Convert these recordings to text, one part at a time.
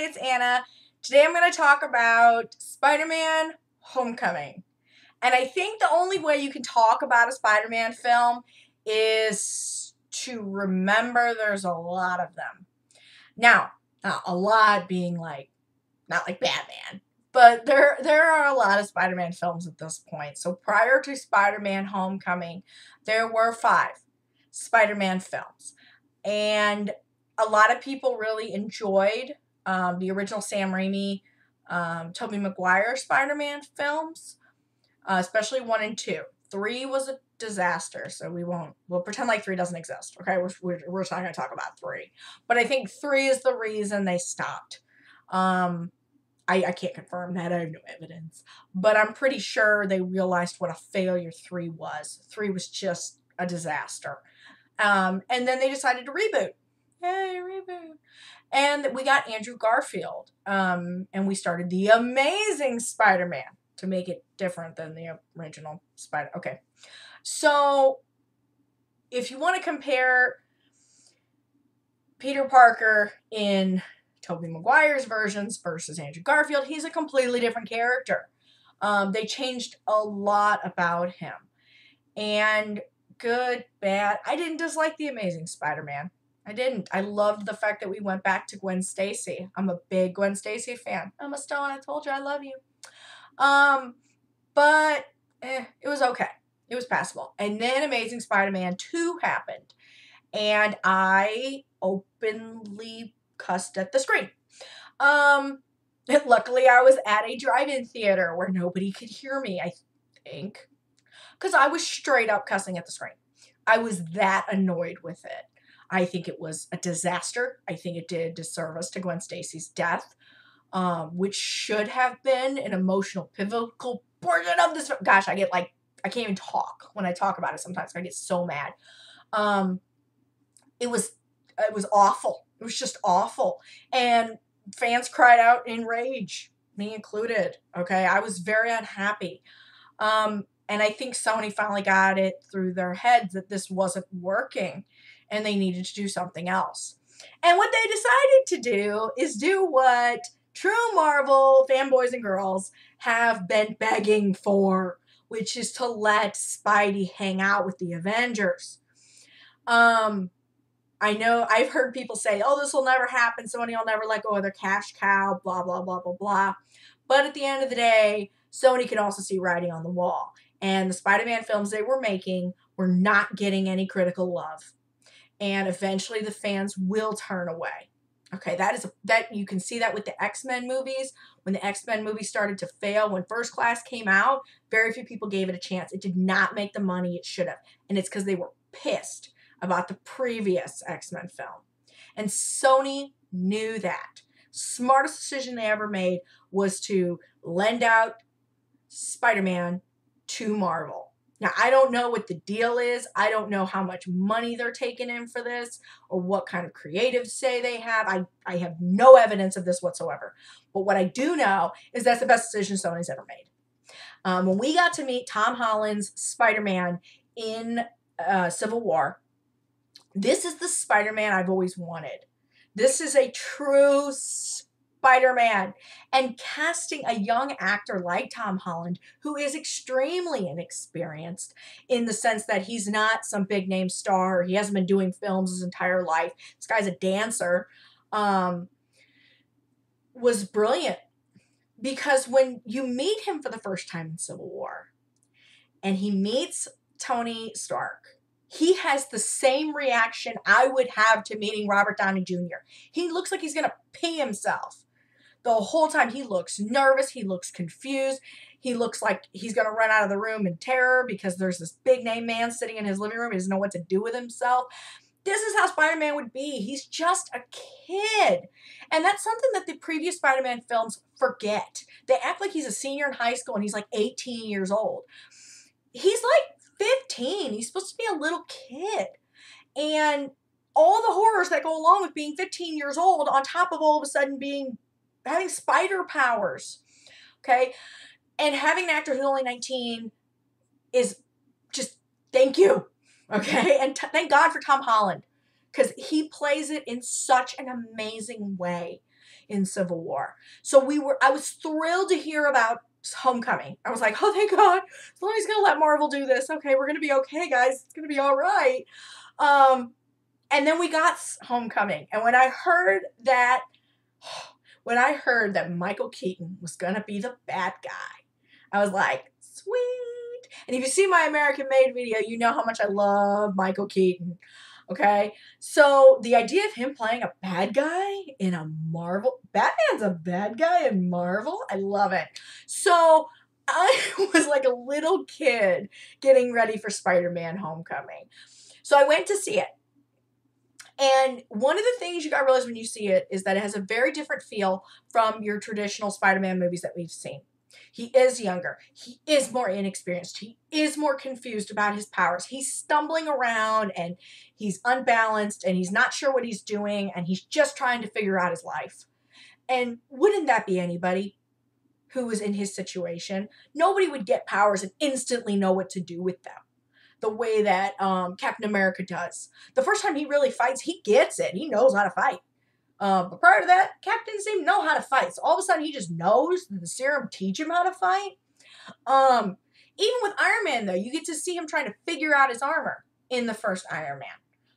it's Anna. Today I'm going to talk about Spider-Man Homecoming. And I think the only way you can talk about a Spider-Man film is to remember there's a lot of them. Now, not a lot being like, not like Batman, but there are a lot of Spider-Man films at this point. So prior to Spider-Man Homecoming, there were 5 Spider-Man films. And a lot of people really enjoyed the original Sam Raimi, Tobey Maguire Spider-Man films, especially 1 and 2. 3 was a disaster, so we'll pretend like 3 doesn't exist. Okay, we're not going to talk about 3, but I think 3 is the reason they stopped. I can't confirm that. I have no evidence, but I'm pretty sure they realized what a failure 3 was. 3 was just a disaster. And then they decided to reboot. Yay, reboot. And we got Andrew Garfield. And we started The Amazing Spider-Man to make it different than the original Spider. Okay. So if you want to compare Peter Parker in Tobey Maguire's versions versus Andrew Garfield, he's a completely different character. They changed a lot about him. And good, bad. I didn't dislike The Amazing Spider-Man. I didn't. I loved the fact that we went back to Gwen Stacy. I'm a big Gwen Stacy fan. Emma Stone, I told you I love you. But it was okay. It was passable. And then Amazing Spider-Man 2 happened. And I openly cussed at the screen. Luckily, I was at a drive-in theater where nobody could hear me, I think. Because I was straight up cussing at the screen. I was that annoyed with it. I think it was a disaster. I think it did disservice to Gwen Stacy's death, which should have been an emotional, pivotal portion of this. Gosh, I can't even talk when I talk about it sometimes. I get so mad. It was awful. It was just awful. And fans cried out in rage, me included. Okay, I was very unhappy. And I think Sony finally got it through their heads that this wasn't working and they needed to do something else. And what they decided to do is do what true Marvel fanboys and girls have been begging for, which is to let Spidey hang out with the Avengers. I know I've heard people say, oh, this will never happen. Sony will never let go of their cash cow, blah, blah, blah, blah, blah. But at the end of the day, Sony can also see writing on the wall. And the Spider-Man films they were making were not getting any critical love. And eventually the fans will turn away. Okay, that you can see that with the X-Men movies. When the X-Men movies started to fail, when First Class came out, very few people gave it a chance. It did not make the money it should have. And it's because they were pissed about the previous X-Men film. And Sony knew that. Smartest decision they ever made was to lend out Spider-Man to Marvel. Now, I don't know what the deal is. I don't know how much money they're taking in for this or what kind of creative say they have. I have no evidence of this whatsoever. But what I do know is that's the best decision Sony's ever made. When we got to meet Tom Holland's Spider-Man in Civil War, this is the Spider-Man I've always wanted. This is a true Spider-Man. And casting a young actor like Tom Holland, who is extremely inexperienced in the sense that he's not some big name star. He hasn't been doing films his entire life. This guy's a dancer. Was brilliant. Because when you meet him for the first time in Civil War, and he meets Tony Stark, he has the same reaction I would have to meeting Robert Downey Jr. He looks like he's going to pee himself. The whole time he looks nervous. He looks confused. He looks like he's going to run out of the room in terror because there's this big name man sitting in his living room. He doesn't know what to do with himself. This is how Spider-Man would be. He's just a kid. And that's something that the previous Spider-Man films forget. They act like he's a senior in high school and he's like 18 years old. He's like 15. He's supposed to be a little kid. And all the horrors that go along with being 15 years old on top of all of a sudden having spider powers. Okay? And having an actor who's only 19 is just, thank you. Okay? And thank God for Tom Holland. Because he plays it in such an amazing way. in Civil War. So I was thrilled to hear about Homecoming. I was like, oh, thank God. Somebody's going to let Marvel do this. Okay, we're going to be okay, guys. It's going to be all right. And then we got Homecoming. And when I heard that Michael Keaton was going to be the bad guy, I was like, sweet. And if you see my American Made video, you know how much I love Michael Keaton. Okay? So the idea of him playing a bad guy in a Marvel, Batman's a bad guy in Marvel? I love it. So I was like a little kid getting ready for Spider-Man Homecoming. So I went to see it. And one of the things you got to realize when you see it is that it has a very different feel from your traditional Spider-Man movies that we've seen. He is younger. He is more inexperienced. He is more confused about his powers. He's stumbling around and he's unbalanced and he's not sure what he's doing and he's just trying to figure out his life. And wouldn't that be anybody who was in his situation? Nobody would get powers and instantly know what to do with them the way that Captain America does. The first time he really fights, he gets it. He knows how to fight. But prior to that, Cap didn't seem to know how to fight. So all of a sudden, he just knows that the serum teach him how to fight. Even with Iron Man, though, you get to see him trying to figure out his armor in the first Iron Man.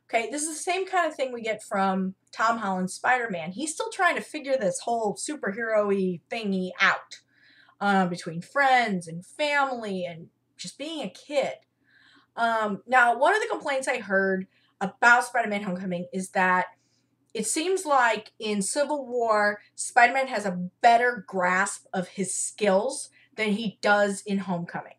Okay, this is the same kind of thing we get from Tom Holland's Spider-Man. He's still trying to figure this whole superhero-y thingy out between friends and family and just being a kid. Now, one of the complaints I heard about Spider-Man Homecoming is that it seems like in Civil War, Spider-Man has a better grasp of his skills than he does in Homecoming.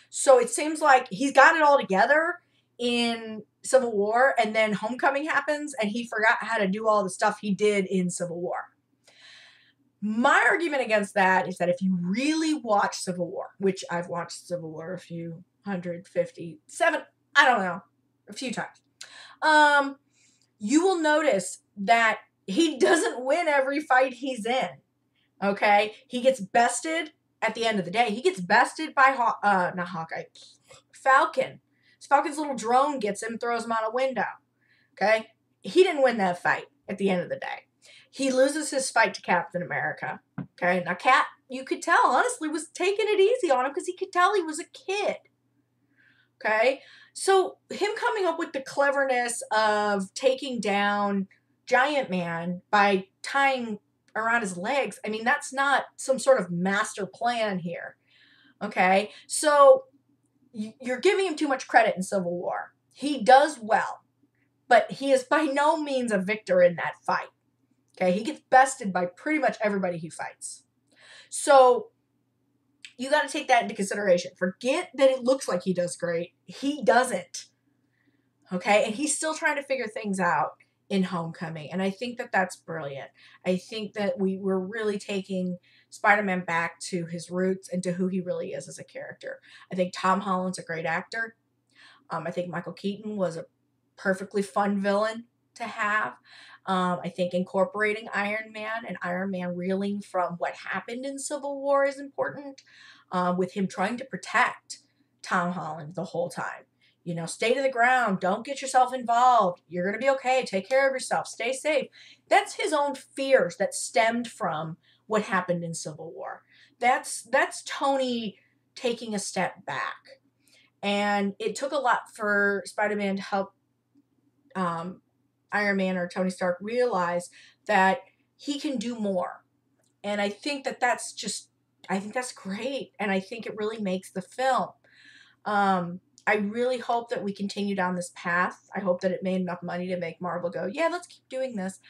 So it seems like he's got it all together in Civil War, and then Homecoming happens, and he forgot how to do all the stuff he did in Civil War. My argument against that is that if you really watch Civil War, which I've watched Civil War a few 157, I don't know, a few times, you will notice that he doesn't win every fight he's in. Okay? He gets bested at the end of the day. He gets bested by Falcon. Falcon's little drone gets him, throws him out a window. Okay? He didn't win that fight at the end of the day. He loses his fight to Captain America. Okay? Now, Cap, you could tell, honestly, was taking it easy on him because he could tell he was a kid. Okay? So, him coming up with the cleverness of taking down Giant Man by tying around his legs, I mean, that's not some sort of master plan here. Okay? So, you're giving him too much credit in Civil War. He does well, but he is by no means a victor in that fight. Okay? He gets bested by pretty much everybody he fights. So, you got to take that into consideration. Forget that it looks like he does great. He doesn't. Okay? And he's still trying to figure things out in Homecoming. And I think that that's brilliant. I think that we're really taking Spider-Man back to his roots and to who he really is as a character. I think Tom Holland's a great actor. I think Michael Keaton was a perfectly fun villain to have. I think incorporating Iron Man and Iron Man reeling from what happened in Civil War is important, with him trying to protect Tom Holland the whole time. You know, stay to the ground. Don't get yourself involved. You're going to be okay. Take care of yourself. Stay safe. That's his own fears that stemmed from what happened in Civil War. That's Tony taking a step back. And it took a lot for Spider-Man to help Iron Man or Tony Stark realize that he can do more. And I think that that's great. And I think it really makes the film. I really hope that we continue down this path. I hope that it made enough money to make Marvel go, yeah, let's keep doing this.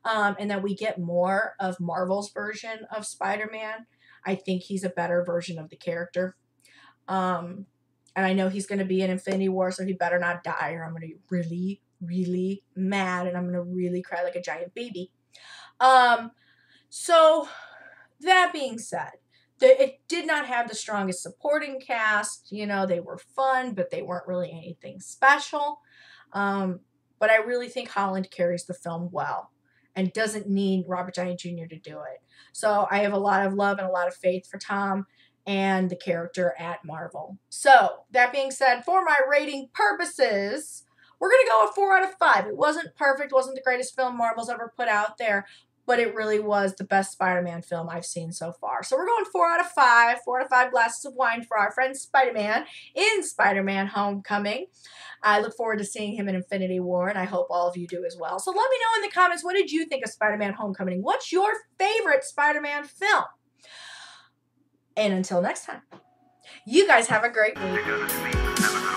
And that we get more of Marvel's version of Spider-Man. I think he's a better version of the character. And I know he's going to be in Infinity War, so he better not die or I'm going to be really, really mad and I'm going to really cry like a giant baby. So that being said, it did not have the strongest supporting cast. You know, they were fun, but they weren't really anything special. But I really think Holland carries the film well and doesn't need Robert Downey Jr. to do it. So I have a lot of love and a lot of faith for Tom and the character at Marvel. So that being said, for my rating purposes, we're going to go with 4 out of 5. It wasn't perfect, wasn't the greatest film Marvel's ever put out there, but it really was the best Spider-Man film I've seen so far. So we're going 4 out of 5, 4 out of 5 glasses of wine for our friend Spider-Man in Spider-Man Homecoming. I look forward to seeing him in Infinity War, and I hope all of you do as well. So let me know in the comments, what did you think of Spider-Man Homecoming? What's your favorite Spider-Man film? And until next time, you guys have a great week.